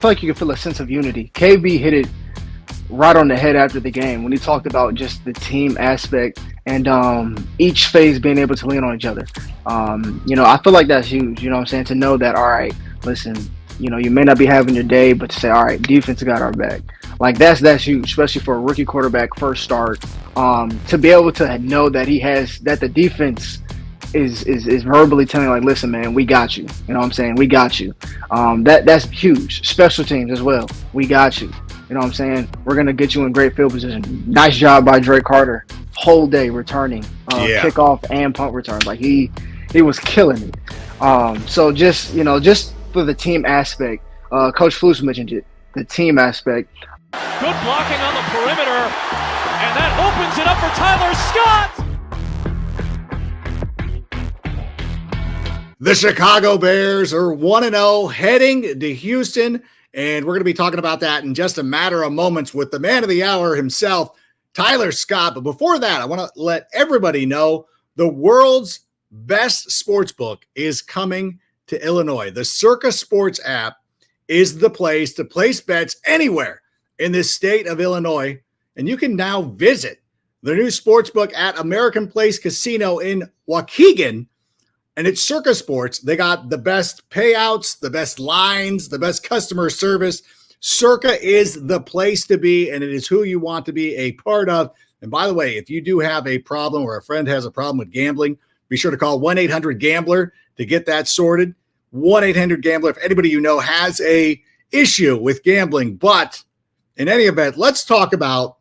feel like you can feel a sense of unity. KB hit it right on the head after the game when he talked about just the team aspect and each phase being able to lean on each other. I feel like that's huge. You know what I'm saying? To know that, all right, listen, you may not be having your day, but to say, all right, defense got our back. Like that's huge, especially for a rookie quarterback first start. To be able to know that the defense is verbally telling like, listen, man, we got you. You know what I'm saying? We got you. That's huge. Special teams as well. We got you. You know what I'm saying? We're gonna get you in great field position. Nice job by Drake Carter. Whole day returning, Yeah. kickoff and punt returns. Like he was killing it. So just for the team aspect, Coach Flus mentioned it. The team aspect. Good blocking on the perimeter, and that opens it up for Tyler Scott. The Chicago Bears are 1-0 heading to Houston, and we're going to be talking about that in just a matter of moments with the man of the hour himself, Tyler Scott. But before that, I want to let everybody know the world's best sports book is coming to Illinois. The Circa Sports app is the place to place bets anywhere in this state of Illinois, and you can now visit the new sports book at American Place Casino in Waukegan. And it's Circa Sports. They got the best payouts, the best lines, the best customer service. Circa is the place to be, and it is who you want to be a part of. And by the way, if you do have a problem or a friend has a problem with gambling, be sure to call 1-800-GAMBLER to get that sorted. 1-800-GAMBLER if anybody you know has a issue with gambling. But in any event, let's talk about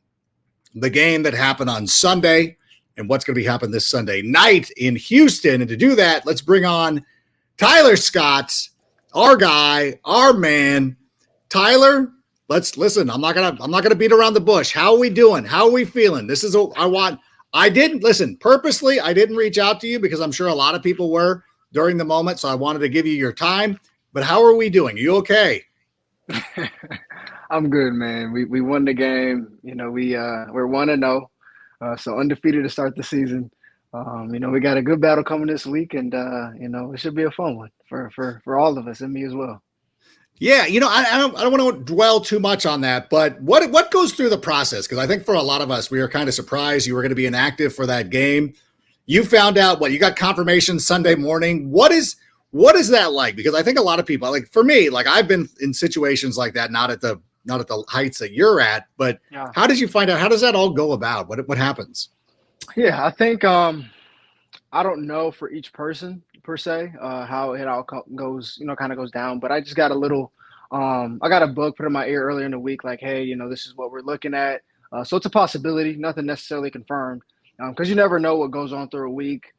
the game that happened on Sunday and what's going to be happening this Sunday night in Houston. And to do that, let's bring on Tyler Scott, our guy, our man. Tyler, let's listen. I'm not gonna beat around the bush. How are we doing? How are we feeling? This is I didn't listen purposely. I didn't reach out to you because I'm sure a lot of people were during the moment. So I wanted to give you your time. But how are we doing? Are you okay? I'm good, man. We won the game. We're 1-0. So undefeated to start the season. We got a good battle coming this week, and it should be a fun one for all of us and me as well. Yeah, I don't want to dwell too much on that, but what goes through the process? Because I think for a lot of us, we were kind of surprised you were going to be inactive for that game. You found out you got confirmation Sunday morning. What is that like? Because I think a lot of people, like for me, like I've been in situations like that, not at the heights that you're at, but yeah. How did you find out? How does that all go about? What happens? Yeah, I think I don't know for each person per se how it all goes, kind of goes down. But I just got a little, I got a book put in my ear earlier in the week, like, hey, this is what we're looking at. So it's a possibility, nothing necessarily confirmed, because you never know what goes on through a week.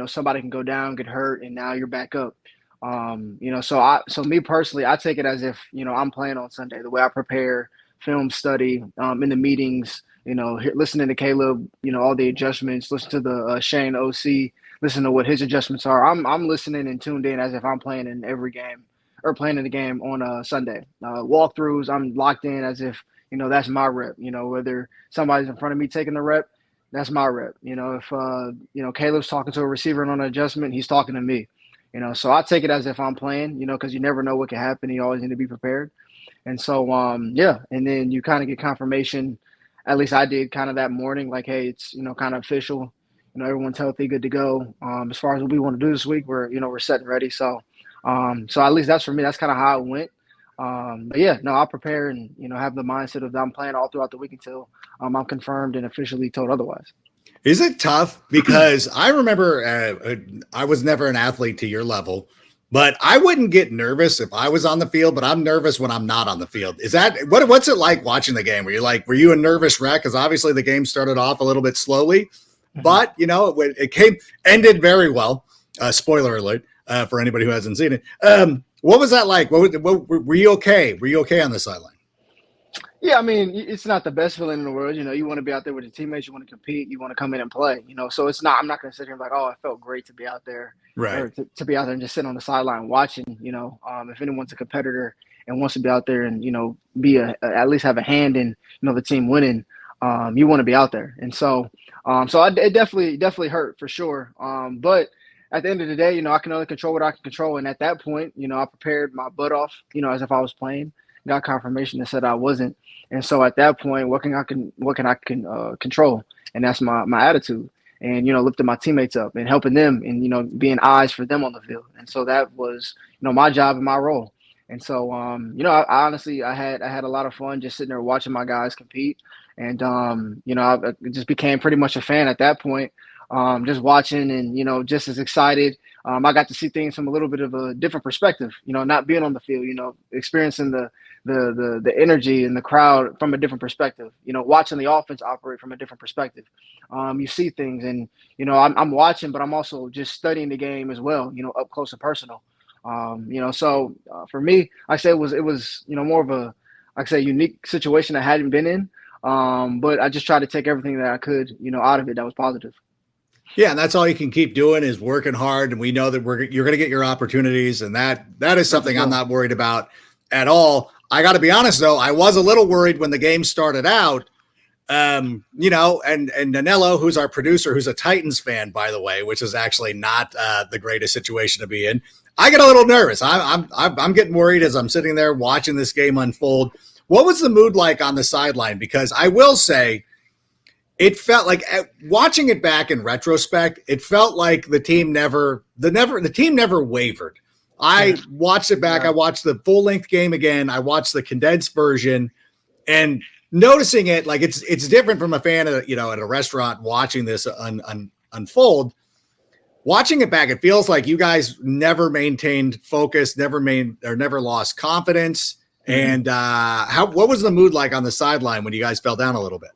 Somebody can go down, get hurt, and now you're back up. So me personally, I take it as if, I'm playing on Sunday. The way I prepare, film study, in the meetings, listening to Caleb, all the adjustments, listen to the Shane OC, listen to what his adjustments are. I'm listening and tuned in as if I'm playing in every game or playing in the game on a Sunday. Walkthroughs, I'm locked in as if, that's my rep. Whether somebody's in front of me taking the rep, that's my rep. If Caleb's talking to a receiver on an adjustment, he's talking to me. So I take it as if I'm playing, because you never know what can happen. You always need to be prepared. And so, and then you kind of get confirmation, at least I did kind of that morning, like, hey, it's, kind of official, everyone's healthy, good to go. As far as what we want to do this week, we're set and ready. So at least that's for me, that's kind of how it went. But yeah, no, I'll prepare and, have the mindset of I'm playing all throughout the week until I'm confirmed and officially told otherwise. Is it tough? Because I remember I was never an athlete to your level, but I wouldn't get nervous if I was on the field, but I'm nervous when I'm not on the field. Is that what's it like watching the game? Were you a nervous wreck? Because obviously the game started off a little bit slowly, but it ended very well. Spoiler alert for anybody who hasn't seen it. What was that like? Were you okay? Were you okay on the sideline? Yeah, I mean, it's not the best feeling in the world. You want to be out there with your teammates. You want to compete. You want to come in and play. So it's not – I'm not going to sit here and be like, oh, it felt great to be out there. Right. Or to be out there and just sit on the sideline watching, if anyone's a competitor and wants to be out there and, be at least have a hand in, the team winning, you want to be out there. And so it definitely hurt for sure. But at the end of the day, I can only control what I can control. And at that point, I prepared my butt off, as if I was playing. got confirmation that said I wasn't. And so at that point, what can I control? And that's my attitude. And lifting my teammates up and helping them, and being eyes for them on the field. And so that was my job and my role. And so I honestly I had a lot of fun just sitting there watching my guys compete. And I just became pretty much a fan at that point. Just watching and just as excited. I got to see things from a little bit of a different perspective. Not being on the field. Experiencing the energy and the crowd from a different perspective. Watching the offense operate from a different perspective. You see things, and I'm watching, but I'm also just studying the game as well. Up close and personal. So for me, I say it was more of a, like I say, unique situation I hadn't been in. But I just tried to take everything that I could, out of it that was positive. Yeah, and that's all you can keep doing is working hard. And we know that you're going to get your opportunities, and that is something I'm not worried about at all. I got to be honest though, I was a little worried when the game started out. And Danilo, who's our producer, who's a Titans fan, by the way, which is actually not the greatest situation to be in. I get a little nervous. I'm getting worried as I'm sitting there watching this game unfold. What was the mood like on the sideline? Because I will say, it felt like, watching it back in retrospect, it felt like the team never wavered. I watched it back. I watched the full length game again. I watched the condensed version, and noticing it, like it's different from a fan at a restaurant watching this unfold. Watching it back, it feels like you guys never maintained focus, never lost confidence. Mm-hmm. And what was the mood like on the sideline when you guys fell down a little bit?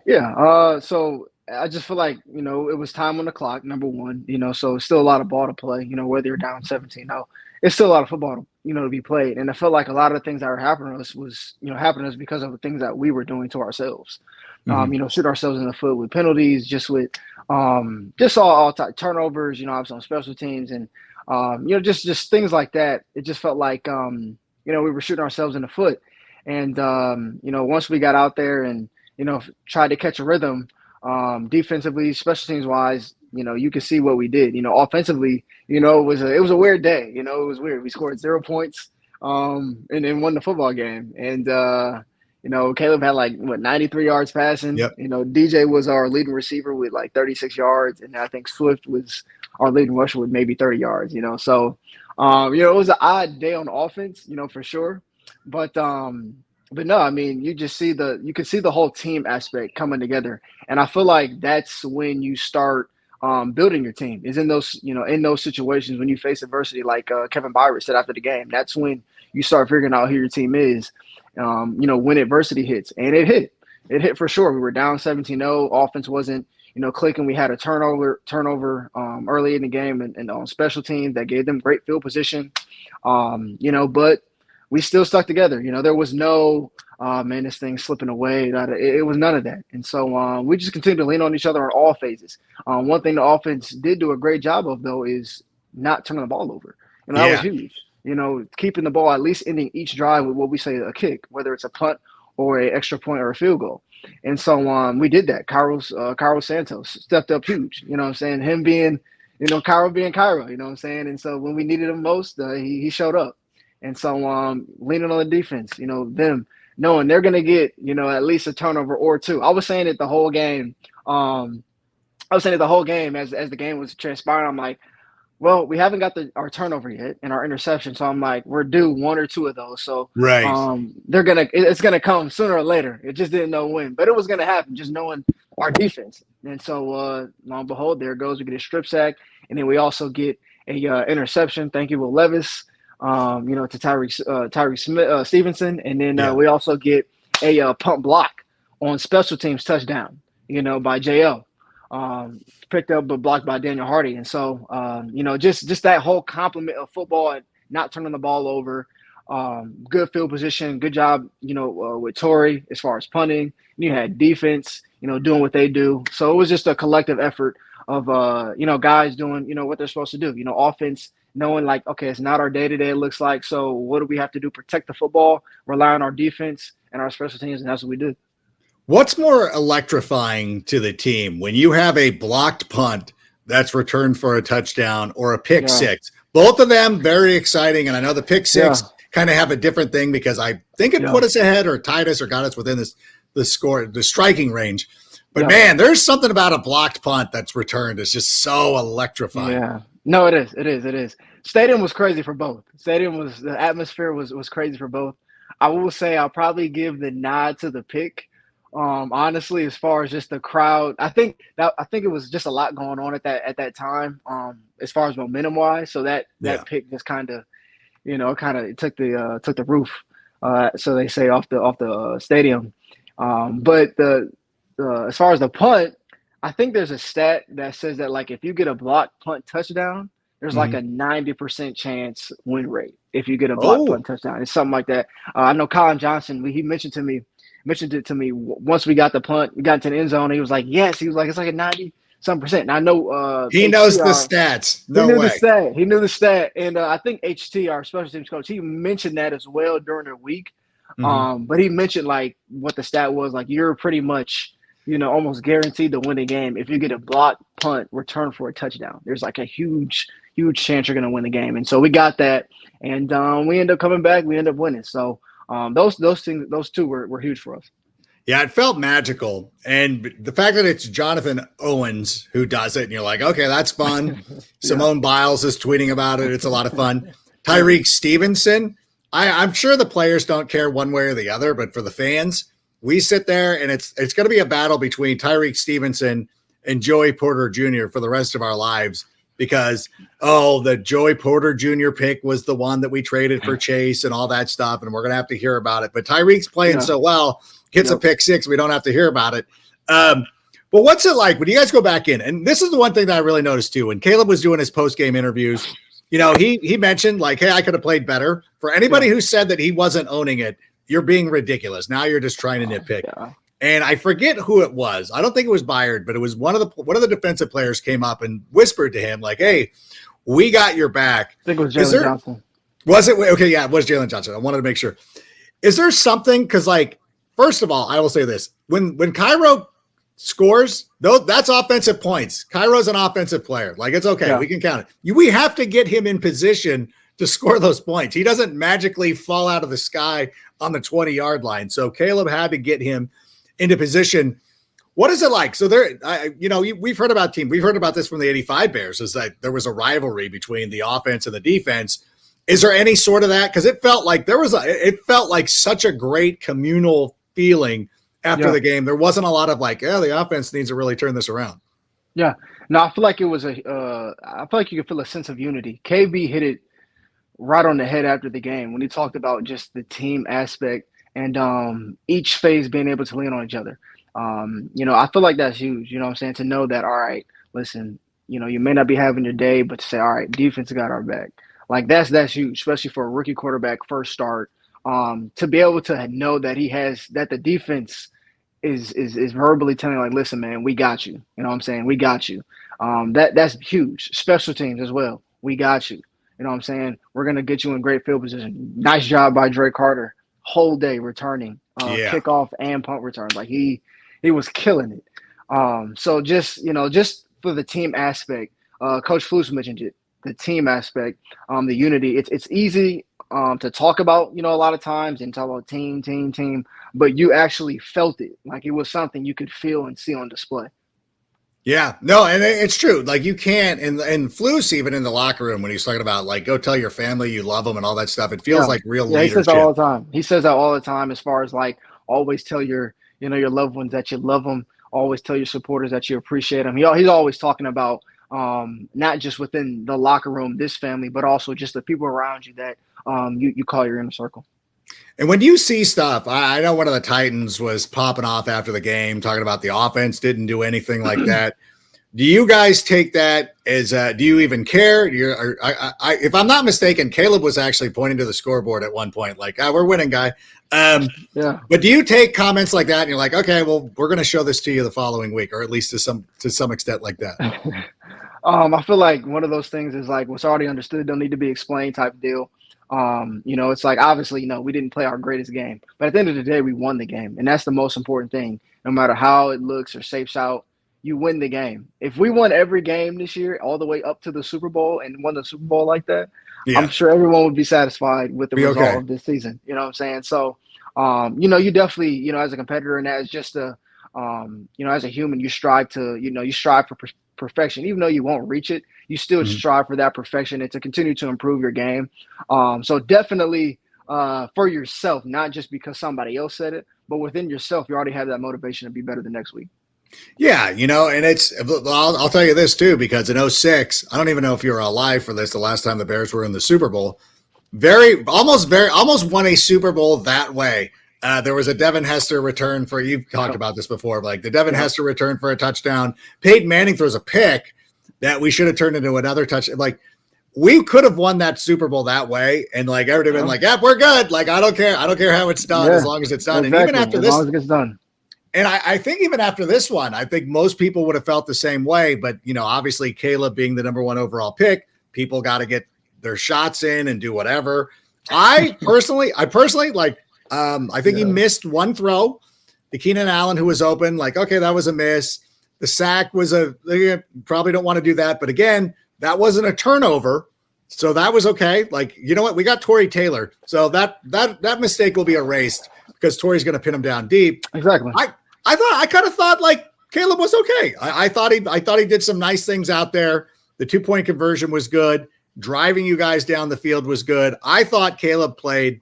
Yeah. So I just feel like, it was time on the clock, number one, so it's still a lot of ball to play, whether you're down 17-0, it's still a lot of football, to be played. And I felt like a lot of the things that were happening to us was, happening to us because of the things that we were doing to ourselves. Mm-hmm. Shoot ourselves in the foot with penalties, just with, just all turnovers, obviously on special teams and, just things like that. It just felt like, we were shooting ourselves in the foot. And, once we got out there and, tried to catch a rhythm, defensively, special teams wise, you can see what we did. Offensively, it was a weird day. It was weird. We scored 0 points, and then won the football game. And Caleb had 93 yards passing. Yep. DJ was our leading receiver with 36 yards, and I think Swift was our leading rusher with maybe 30 yards. So it was an odd day on offense, for sure, but no, I mean, you can see the whole team aspect coming together. And I feel like that's when you start building your team, is in those situations when you face adversity, like Kevin Byron said after the game. That's when you start figuring out who your team is, when adversity hits. And it hit for sure. We were down 17-0. Offense wasn't, clicking. We had a turnover early in the game and on special teams that gave them great field position, but we still stuck together. There was no, man, this thing's slipping away. It was none of that. And so we just continued to lean on each other on all phases. One thing the offense did do a great job of, though, is not turning the ball over. That was huge. Keeping the ball, at least ending each drive with what we say a kick, whether it's a punt or an extra point or a field goal. And so we did that. Cairo Santos stepped up huge. You know what I'm saying? Him being, Cairo being Cairo, you know what I'm saying? And so when we needed him most, he showed up. And so leaning on the defense, them knowing they're going to get, at least a turnover or two. I was saying it the whole game. As the game was transpiring. I'm like, well, we haven't got our turnover yet and our interception. So I'm like, we're due one or two of those. So right. It's going to come sooner or later. It just didn't know when, but it was going to happen, just knowing our defense. And so lo and behold, there it goes. We get a strip sack. And then we also get a interception. Thank you, Will Levis. To Tyreek Stevenson, and then we also get a punt block on special teams touchdown, by JL, picked up but blocked by Daniel Hardy, and so just that whole complement of football and not turning the ball over, good field position, good job, with Torrey as far as punting. You had defense, doing what they do, so it was just a collective effort of guys doing what they're supposed to do, offense. Knowing okay, it's not our day-to-day, it looks like. So what do we have to do? Protect the football, rely on our defense and our special teams, and that's what we do. What's more electrifying to the team when you have a blocked punt that's returned for a touchdown or a pick six? Both of them very exciting, and I know the pick six kind of have a different thing because I think it put us ahead or tied us or got us within the striking range. But man, there's something about a blocked punt that's returned. It's just so electrifying. Yeah. No, it is. It is. It is. Stadium was crazy for both. The atmosphere was crazy for both. I will say I'll probably give the nod to the pick. Honestly, as far as just the crowd, I think it was just a lot going on at that time. As far as momentum wise, so that pick just kind of, took the roof, so they say off the stadium. But as far as the punt, I think there's a stat that says that like if you get a blocked punt touchdown, there's like a 90% chance win rate if you get a blocked punt touchdown. It's something like that. I know Colin Johnson, he mentioned it to me once we got the punt, we got into the end zone. He was like, yes, he was like, it's like a 90-some percent. And I know he knows the stats. He knew the stat. And I think HT, our special teams coach, he mentioned that as well during the week. But he mentioned like what the stat was, like you're pretty much, almost guaranteed to win the game if you get a blocked punt return for a touchdown. There's like a huge chance you're going to win the game. And so we got that, and we end up coming back. We end up winning. So those two were huge for us. Yeah, it felt magical. And the fact that it's Jonathan Owens who does it, and you're like, okay, that's fun. Simone Biles is tweeting about it. It's a lot of fun. Tyreek Stevenson, I'm sure the players don't care one way or the other, but for the fans, we sit there and it's going to be a battle between Tyreek Stevenson and Joey Porter Jr. for the rest of our lives because, the Joey Porter Jr. pick was the one that we traded for Chase and all that stuff, and we're going to have to hear about it. But Tyreek's playing so well, gets a pick six, we don't have to hear about it. But what's it like when you guys go back in? And this is the one thing that I really noticed too. When Caleb was doing his post-game interviews, he mentioned like, hey, I could have played better. For anybody who said that he wasn't owning it, you're being ridiculous. Now you're just trying to nitpick. And I forget who it was. I don't think it was Byard, but it was one of the defensive players came up and whispered to him like, hey, we got your back. I think it was Jalen Johnson. Was it? Okay, yeah, it was Jalen Johnson. I wanted to make sure. Is there something? Because like, first of all, I will say this. When Cairo scores, though, that's offensive points. Cairo's an offensive player. Like, it's okay. We can count it. We have to get him in position to score those points. He doesn't magically fall out of the sky on the 20-yard line. So Caleb had to get him into position. What is it like? So we've heard about we've heard about this from the 85 Bears, is that there was a rivalry between the offense and the defense. Is there any sort of that? Because it felt like it felt like such a great communal feeling after the game. There wasn't a lot of like, the offense needs to really turn this around. Yeah. No, I feel like it was I feel like you could feel a sense of unity. KB hit it right on the head after the game when he talked about just the team aspect and each phase being able to lean on each other. I feel like that's huge, you know what I'm saying? To know that, all right, listen, you may not be having your day, but to say, all right, defense got our back. Like that's huge, especially for a rookie quarterback first start. To be able to know that that the defense is verbally telling like, listen, man, we got you. You know what I'm saying? We got you. That's huge. Special teams as well. We got you. You know what I'm saying? We're going to get you in great field position. Nice job by Dre Carter. Whole day returning, kickoff and punt returns. Like he was killing it. So just for the team aspect, Coach Flus mentioned it, the team aspect, the unity. It's easy to talk about, a lot of times and talk about team, but you actually felt it. Like it was something you could feel and see on display. Yeah, no, and it's true. Like you can't, and Flus even in the locker room when he's talking about like, go tell your family you love them and all that stuff. It feels like real leadership. He says that all the time. He says that all the time as far as like always tell your loved ones that you love them. Always tell your supporters that you appreciate them. He's always talking about not just within the locker room, this family, but also just the people around you that you call your inner circle. And when you see stuff, I know one of the Titans was popping off after the game, talking about the offense didn't do anything like that. Do you guys take that as, do you even care? If I'm not mistaken, Caleb was actually pointing to the scoreboard at one point, like, we're winning, guy. But do you take comments like that and you're like, okay, well, we're going to show this to you the following week, or at least to some extent like that? I feel like one of those things is like, what's already understood don't need to be explained type deal. It's like, obviously, we didn't play our greatest game, but at the end of the day, we won the game. And that's the most important thing. No matter how it looks or shapes out, you win the game. If we won every game this year, all the way up to the Super Bowl and won the Super Bowl like that, I'm Yeah, sure everyone would be satisfied with the be result okay. of this season. You know what I'm saying? So, you definitely, as a competitor and as just as a human, you strive to, you strive for perfection. Even though you won't reach it, you still Mhm. strive for that perfection and to continue to improve your game. So definitely for yourself, not just because somebody else said it, but within yourself, you already have that motivation to be better the next week. Yeah, and I'll tell you this too, because in '06, I don't even know if you were alive for this, the last time the Bears were in the Super Bowl. Almost won a Super Bowl that way. There was a Devin Hester return for, you've talked Yep. about this before, like the Devin Yep. Hester return for a touchdown. Peyton Manning throws a pick that we should have turned into another touch. Like, we could have won that Super Bowl that way, and like everybody been Yeah. like, "Yeah, we're good." Like, I don't care how it's done, as Yeah. long as it's done. And even Exactly. after As long this, as it gets done. and I think even after this one, I think most people would have felt the same way. But obviously, Caleb being the number one overall pick, people got to get their shots in and do whatever. I personally like. I think he Yeah. missed one throw to Keenan Allen, who was open. Like, okay, that was a miss. The sack was they probably don't want to do that, but again, that wasn't a turnover, so that was okay. Like, you know what? We got Torrey Taylor, so that mistake will be erased because Torrey's going to pin him down deep. Exactly. I kind of thought like Caleb was okay. I thought he did some nice things out there. The 2-point conversion was good. Driving you guys down the field was good. I thought Caleb played.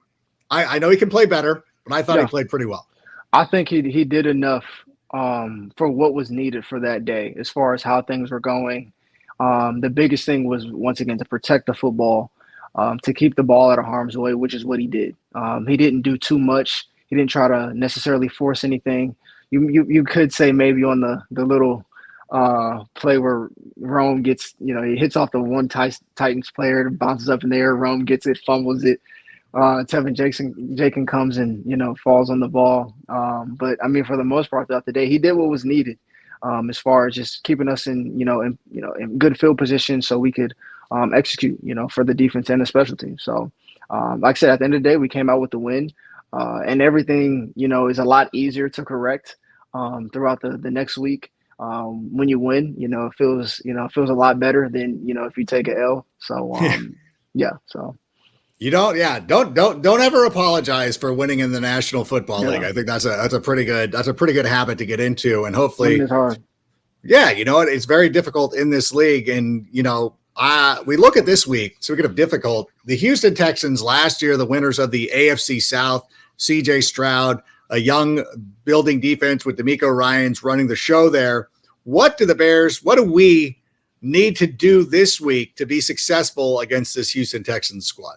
I know he can play better, but I thought he Yeah. played pretty well. I think he did enough for what was needed for that day as far as how things were going. The biggest thing was, once again, to protect the football, to keep the ball out of harm's way, which is what he did. He didn't do too much. He didn't try to necessarily force anything. You could say maybe on the little play where Rome gets, he hits off the one Titans player, bounces up in the air, Rome gets it, fumbles it. Tevin Jason comes and falls on the ball. But I mean, for the most part, throughout the day, he did what was needed, as far as just keeping us in good field position so we could execute for the defense and the special teams. So, like I said, at the end of the day, we came out with the win, and everything is a lot easier to correct throughout the next week. When you win, it feels a lot better than if you take a L. So yeah, so. Don't ever apologize for winning in the National Football League. Yeah. I think that's a pretty good habit to get into, and Winning hopefully, is hard. yeah, it's very difficult in this league, and we look at this week. Speaking of difficult, the Houston Texans last year, the winners of the AFC South, C.J. Stroud, a young building defense with D'Amico Ryans running the show there. What do we need to do this week to be successful against this Houston Texans squad?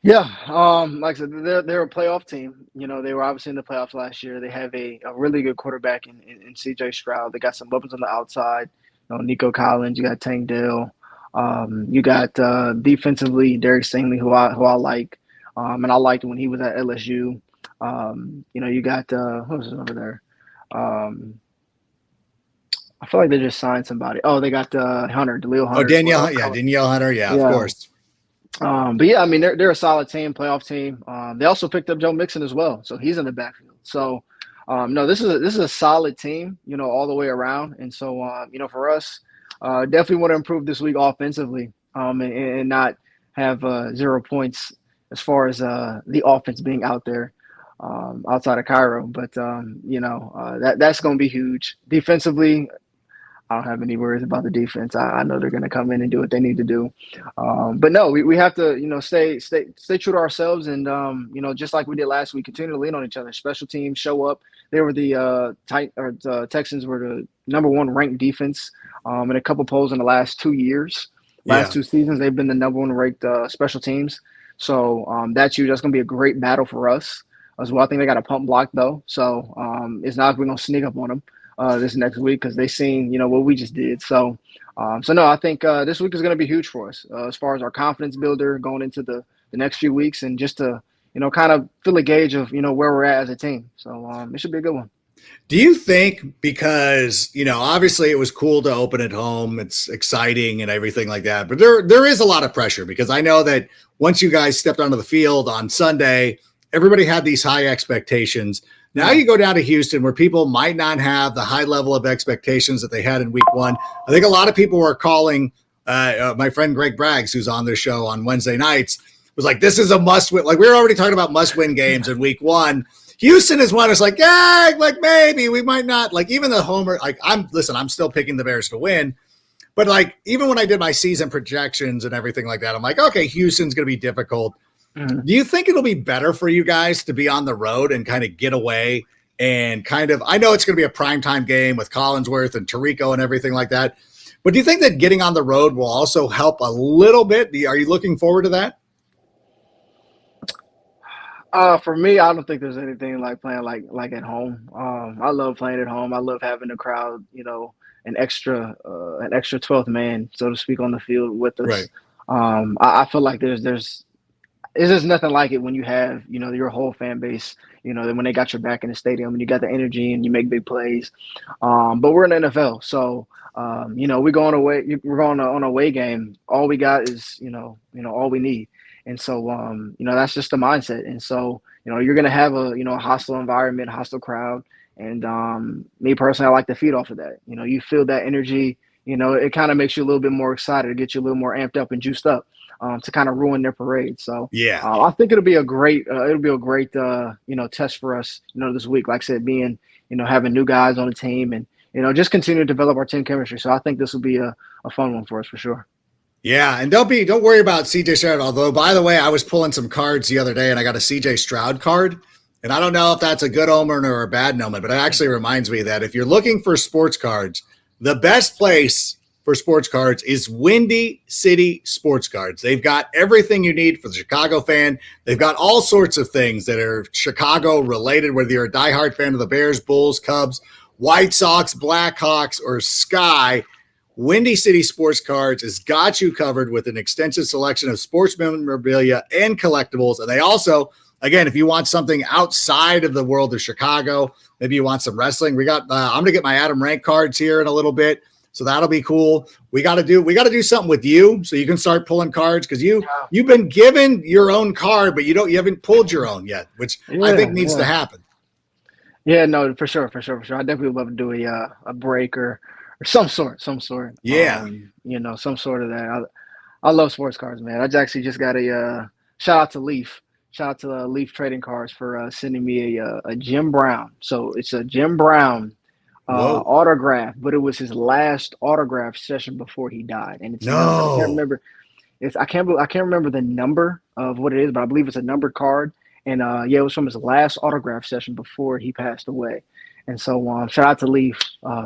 Yeah, like I said, they're a playoff team. They were obviously in the playoffs last year. They have a really good quarterback in C.J. Stroud. They got some weapons on the outside. Nico Collins. You got Tank Dell. You got defensively Derek Stingley, who I like, and I liked when he was at LSU. You got who was over there? I feel like they just signed somebody. Oh, they got Hunter, Danielle Oh, Hunter. Danielle Hunter. Yeah, of Yeah. course. But yeah, I mean they're a solid team, playoff team. They also picked up Joe Mixon as well, so he's in the backfield. So no, this is a solid team, all the way around. And so for us, definitely want to improve this week offensively, and not have 0 points as far as the offense being out there outside of Cairo. But that's going to be huge defensively. I don't have any worries about the defense. I know they're going to come in and do what they need to do. But no, we have to, stay true to ourselves. And, just like we did last week, continue to lean on each other. Special teams show up. They were the Texans were the number one ranked defense in a couple polls in the last 2 years. Last 2 seasons, they've been the number one ranked special teams. So that's huge. That's going to be a great battle for us as well. I think they got a pump block, though. So it's not like we're going to sneak up on them this next week because they seen what we just did. So no, I think this week is going to be huge for us as far as our confidence builder going into the next few weeks, and just to kind of feel a gauge of where we're at as a team. So it should be a good one. Do you think, because obviously it was cool to open at home, it's exciting and everything like that, but there is a lot of pressure, because I know that once you guys stepped onto the field on Sunday, everybody had these high expectations. Now Yeah. you go down to Houston where people might not have the high level of expectations that they had in week one. I think a lot of people were calling my friend Greg Braggs, who's on their show on Wednesday nights, was like, this is a must win. Like we were already talking about must win games in week one. Houston is one. It's like, yeah, like maybe we might not. Like even the homer, like I'm still picking the Bears to win. But like even when I did my season projections and everything like that, I'm like, okay, Houston's going to be difficult. Mhm. Do you think it'll be better for you guys to be on the road and kind of get away and kind of, I know it's going to be a primetime game with Collinsworth and Tirico and everything like that, but do you think that getting on the road will also help a little bit? Are you looking forward to that? For me, I don't think there's anything like playing like at home. I love playing at home. I love having the crowd, an extra 12th man, so to speak, on the field with Right. us. I feel like there's it's just nothing like it when you have, your whole fan base, when they got your back in the stadium and you got the energy and you make big plays. But we're in the NFL, so we're going on a away game. All we got is, all we need. And so, that's just the mindset. And so, you're going to have a hostile environment, hostile crowd. And me personally, I like to feed off of that. You feel that energy, it kind of makes you a little bit more excited, to get you a little more amped up and juiced up. To kind of ruin their parade. So Yeah. I think it'll be a great test for us, this week. Like I said, being, having new guys on the team and, just continue to develop our team chemistry. So I think this will be a fun one for us for sure. Yeah, and don't worry about CJ Stroud. Although, by the way, I was pulling some cards the other day, and I got a CJ Stroud card, and I don't know if that's a good omen or a bad omen, but it actually reminds me that if you're looking for sports cards, the best place for sports cards is Windy City Sports Cards. They've got everything you need for the Chicago fan. They've got all sorts of things that are Chicago related, whether you're a diehard fan of the Bears, Bulls, Cubs, White Sox, Blackhawks, or Sky. Windy City Sports Cards has got you covered with an extensive selection of sports memorabilia and collectibles. And they also, again, if you want something outside of the world of Chicago, maybe you want some wrestling, I'm going to get my Adam Rank cards here in a little bit. So that'll be cool. We got to do something with you so you can start pulling cards, because you've been given your own card, but you haven't pulled your own yet, which I think needs to happen. Yeah, no, for sure. I definitely would love to do a break or some sort. Yeah. Some sort of that. I love sports cards, man. I actually just got a shout out to Leaf. Shout out to Leaf Trading Cards for sending me a Jim Brown. So it's a Jim Brown autograph, but it was his last autograph session before he died, and it's numbered. I can't remember. I can't remember the number of what it is, but I believe it's a numbered card. And it was from his last autograph session before he passed away. And so shout out to Leaf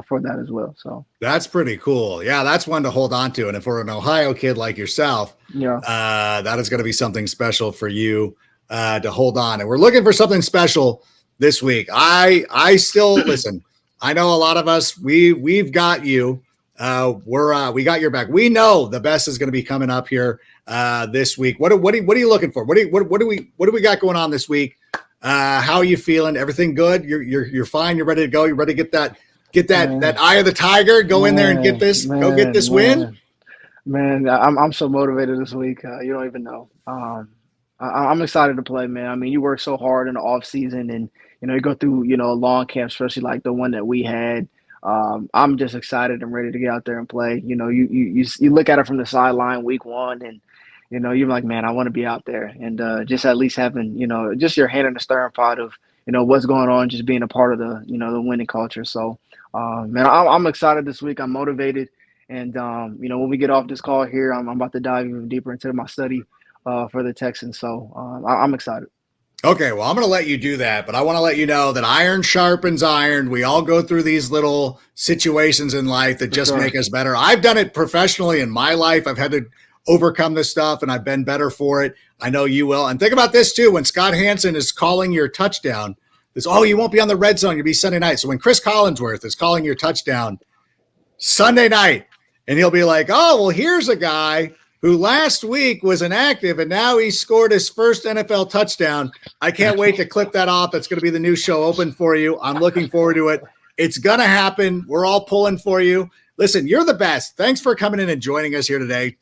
for that as well. So that's pretty cool. Yeah, that's one to hold on to. And if we're an Ohio kid like yourself, that is going to be something special for you to hold on. And we're looking for something special this week. I still listen. I know a lot of us, we've got you. We got your back. We know the best is going to be coming up here this week. What are you looking for? What do we got going on this week? How are you feeling? Everything good? You're fine. You're ready to go. You're ready to get that eye of the tiger. Go in there and get this. Go get this win. Man, I'm so motivated this week. You don't even know. I'm excited to play, man. I mean, you work so hard in the off season, and you go through a long camp, especially like the one that we had. I'm just excited and ready to get out there and play. You look at it from the sideline week one, and you're like, man, I want to be out there, and just at least having just your hand in the stirring pot of what's going on, just being a part of the the winning culture. So, man, I'm excited this week. I'm motivated, and when we get off this call here, I'm about to dive even deeper into my study for the Texans. So I'm excited. Okay, well, I'm going to let you do that, but I want to let you know that iron sharpens iron. We all go through these little situations in life that just make us better. I've done it professionally in my life. I've had to overcome this stuff, and I've been better for it. I know you will. And think about this, too. When Scott Hansen is calling your touchdown, you won't be on the red zone. You'll be Sunday night. So when Chris Collinsworth is calling your touchdown Sunday night, and he'll be like, oh, well, here's a guy who last week was inactive, and now he scored his first NFL touchdown. I can't wait to clip that off. That's going to be the new show open for you. I'm looking forward to it. It's going to happen. We're all pulling for you. Listen, you're the best. Thanks for coming in and joining us here today,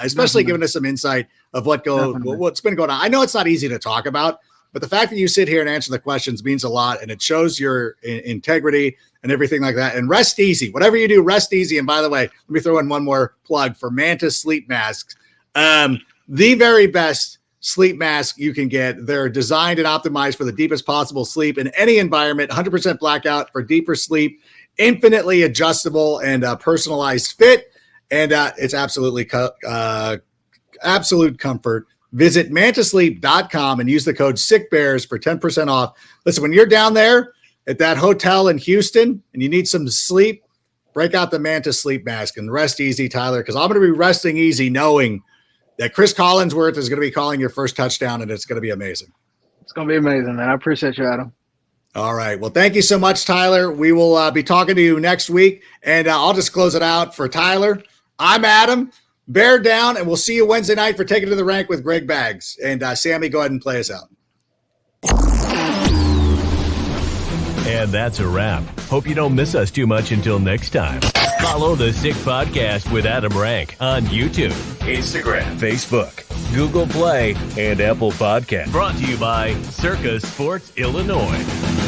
especially giving us some insight of what's been going on. I know it's not easy to talk about, But the fact that you sit here and answer the questions means a lot, and it shows your integrity and everything like that. And rest easy. Whatever you do, rest easy. And by the way, let me throw in one more plug for Mantis sleep masks. The very best sleep mask you can get. They're designed and optimized for the deepest possible sleep in any environment, 100% blackout for deeper sleep, infinitely adjustable and personalized fit. And it's absolutely absolute comfort. Visit mantasleep.com and use the code SICKBEARS for 10% off. Listen, when you're down there at that hotel in Houston and you need some sleep, break out the Mantis sleep mask and rest easy, Tyler, because I'm going to be resting easy knowing that Chris Collinsworth is going to be calling your first touchdown, and it's going to be amazing. It's going to be amazing, man. I appreciate you, Adam. All right. Well, thank you so much, Tyler. We will be talking to you next week, and I'll just close it out for Tyler. I'm Adam. Bear down, and we'll see you Wednesday night for Taking to the Rank with Greg Baggs. And Sammy, go ahead and play us out. And that's a wrap. Hope you don't miss us too much until next time. Follow the Sick Podcast with Adam Rank on YouTube, Instagram, Facebook, Google Play, and Apple Podcast. Brought to you by Circa Sports Illinois.